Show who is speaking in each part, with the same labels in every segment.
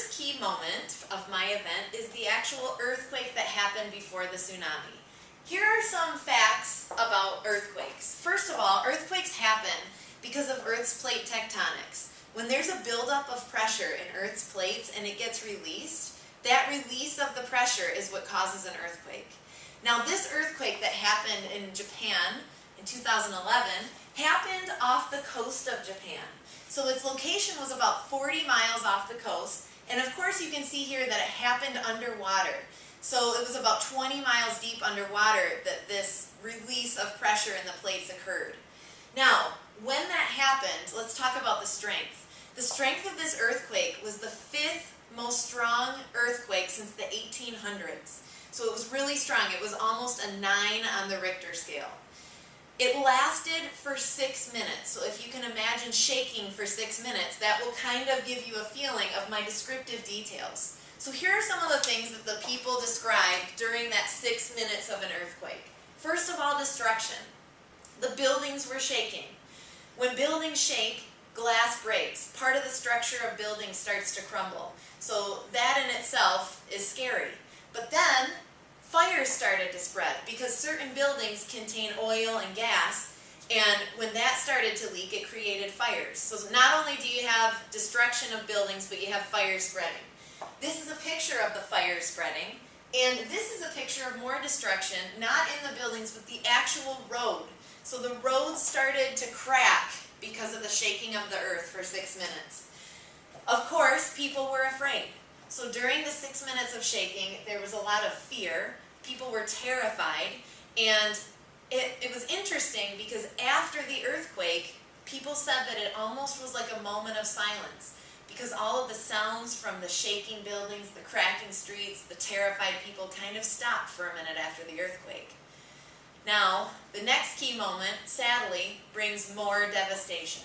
Speaker 1: first key moment of my event is the actual earthquake that happened before the tsunami. Here are some facts about earthquakes. First of all, earthquakes happen because of Earth's plate tectonics. When there's a buildup of pressure in Earth's plates and it gets released, that release of the pressure is what causes an earthquake. Now, this earthquake that happened in Japan in 2011 happened off the coast of Japan. So its location was about 40 miles off the coast, and of course you can see here that it happened underwater. So it was about 20 miles deep underwater that this release of pressure in the plates occurred. Now, when that happened, let's talk about the strength. The strength of this earthquake was the 5th most strong earthquake since the 1800s. So it was really strong. It was almost a 9 on the Richter scale. It lasted for 6 minutes. So if you can imagine shaking for 6 minutes, that will kind of give you a feeling of my descriptive details. So here are some of the things that the people described during that 6 minutes of an earthquake. First of all, destruction. The buildings were shaking. When buildings shake, glass breaks. Part of the structure of buildings starts to crumble. So that in itself is scary. But then fires started to spread because certain buildings contain oil and gas, and when that started to leak, it created fires. So not only do you have destruction of buildings, but you have fires spreading. This is a picture of the fires spreading, and this is a picture of more destruction, not in the buildings, but the actual road. So the road started to crack because of the shaking of the earth for 6 minutes. Of course, people were afraid. So during the 6 minutes of shaking, there was a lot of fear. People were terrified, and it was interesting because after the earthquake, people said that it almost was like a moment of silence because all of the sounds from the shaking buildings, the cracking streets, the terrified people kind of stopped for a minute after the earthquake. Now, the next key moment, sadly, brings more devastation.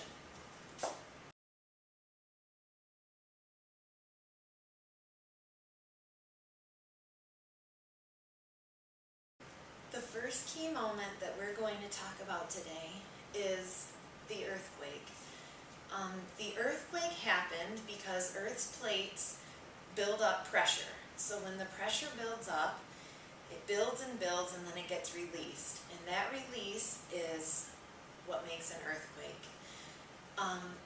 Speaker 1: The first key moment that we're going to talk about today is the earthquake. The earthquake happened because Earth's plates build up pressure. So when the pressure builds up, it builds and builds and then it gets released. And that release is what makes an earthquake.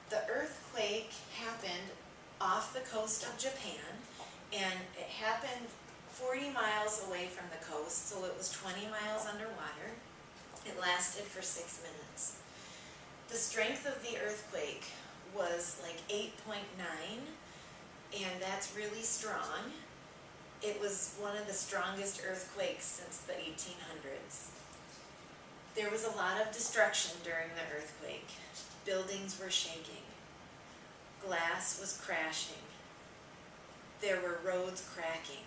Speaker 1: The earthquake happened off the coast of Japan, and it happened 40 miles away from the coast, so it was 20 miles underwater. It lasted for 6 minutes. The strength of the earthquake was like 8.9, and that's really strong. It was one of the strongest earthquakes since the 1800s. There was a lot of destruction during the earthquake. Buildings were shaking. Glass was crashing. There were roads cracking.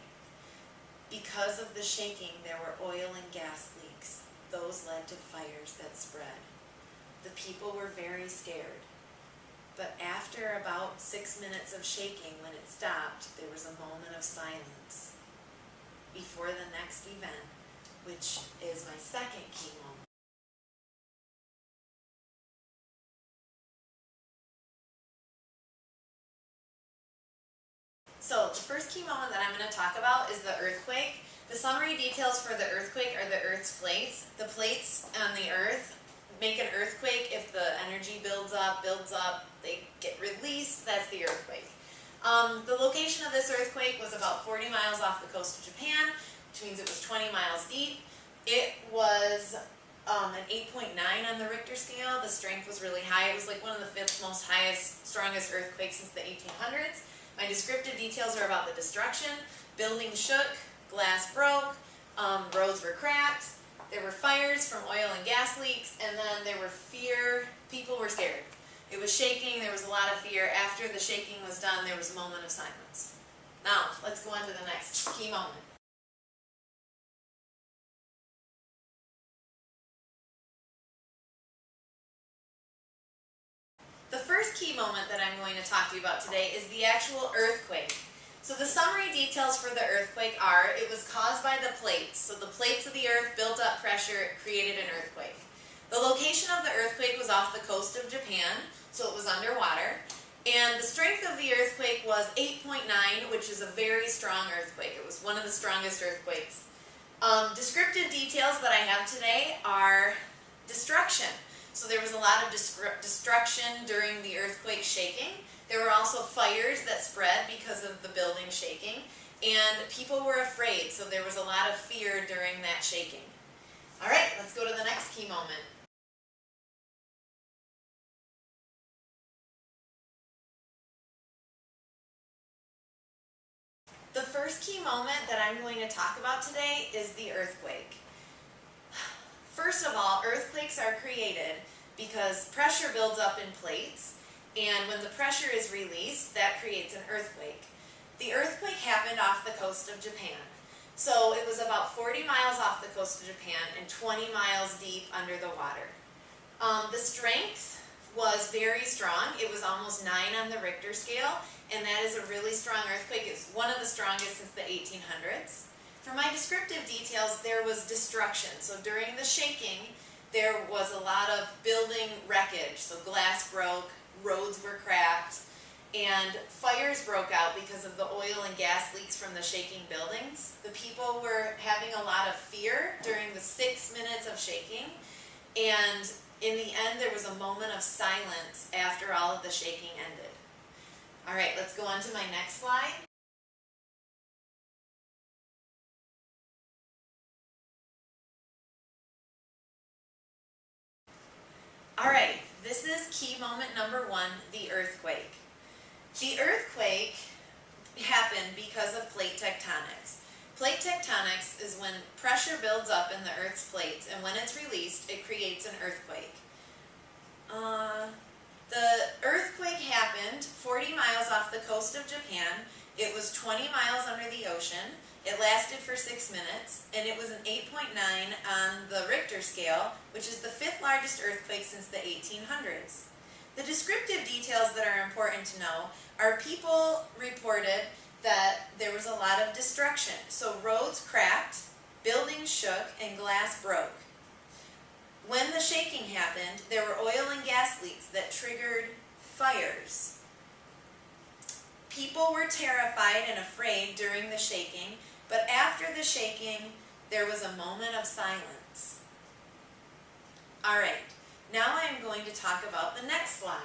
Speaker 1: Because of the shaking, there were oil and gas leaks. Those led to fires that spread. The people were very scared. But after about 6 minutes of shaking, when it stopped, there was a moment of silence before the next event, which is my second key moment. So the first key moment that I'm going to talk about is the earthquake. The summary details for the earthquake are the Earth's plates. The plates on the Earth make an earthquake if the energy builds up, they get released, that's the earthquake. The location of this earthquake was about 40 miles off the coast of Japan, which means it was 20 miles deep. It was an 8.9 on the Richter scale. The strength was really high. It was like one of the 5th most strongest earthquakes since the 1800s. My descriptive details are about the destruction. Buildings shook, glass broke, roads were cracked, there were fires from oil and gas leaks, and then there were fear. People were scared. It was shaking, there was a lot of fear. After the shaking was done, there was a moment of silence. Now, let's go on to the next key moment. The first key moment that I'm going to talk to you about today is the actual earthquake. So the summary details for the earthquake are, it was caused by the plates. So the plates of the earth built up pressure, it created an earthquake. The location of the earthquake was off the coast of Japan, so it was underwater. And the strength of the earthquake was 8.9, which is a very strong earthquake. It was one of the strongest earthquakes. Descriptive details that I have today are destruction. So there was a lot of destruction during the earthquake shaking. There were also fires that spread because of the building shaking. And people were afraid, so there was a lot of fear during that shaking. All right, let's go to the next key moment. The first key moment that I'm going to talk about today is the earthquake. First of all, earthquakes are created because pressure builds up in plates, and when the pressure is released, that creates an earthquake. The earthquake happened off the coast of Japan. So it was about 40 miles off the coast of Japan and 20 miles deep under the water. The strength was very strong. It was almost 9 on the Richter scale, and that is a really strong earthquake. It's one of the strongest since the 1800s. For my descriptive details, there was destruction. So during the shaking, there was a lot of building wreckage. So glass broke, roads were cracked, and fires broke out because of the oil and gas leaks from the shaking buildings. The people were having a lot of fear during the 6 minutes of shaking, and in the end there was a moment of silence after all of the shaking ended. All right, let's go on to my next slide. All right, this is key moment number 1, the earthquake. The earthquake happened because of plate tectonics. Plate tectonics is when pressure builds up in the Earth's plates, and when it's released, it creates an earthquake. The earthquake happened 40 miles off the coast of Japan. It was 20 miles under the ocean. It lasted for 6 minutes, and it was an 8.9 on the Richter scale, which is the 5th largest earthquake since the 1800s. The descriptive details that are important to know are people reported that there was a lot of destruction. So roads cracked, buildings shook, and glass broke. When the shaking happened, there were oil and gas leaks that triggered fires. People were terrified and afraid during the shaking, but after the shaking, there was a moment of silence. All right, now I am going to talk about the next slide.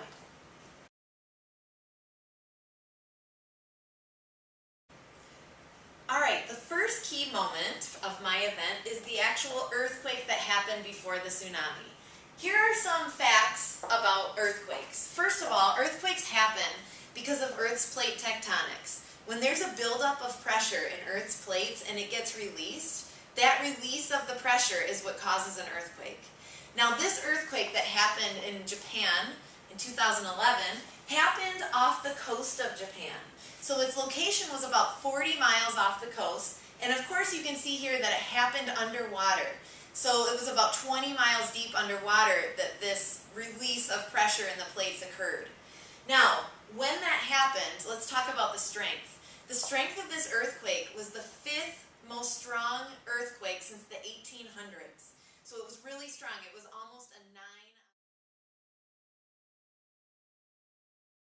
Speaker 1: All right, the first key moment of my event is the actual earthquake that happened before the tsunami. Here are some facts about earthquakes. First of all, earthquakes happen because of Earth's plate tectonics. When there's a buildup of pressure in Earth's plates and it gets released, that release of the pressure is what causes an earthquake. Now, this earthquake that happened in Japan in 2011 happened off the coast of Japan. So its location was about 40 miles off the coast, and of course you can see here that it happened underwater. So it was about 20 miles deep underwater that this release of pressure in the plates occurred. Now, when that happened, let's talk about the strength. The strength of this earthquake was the 5th most strong earthquake since the 1800s. So it was really strong. It was almost a 9.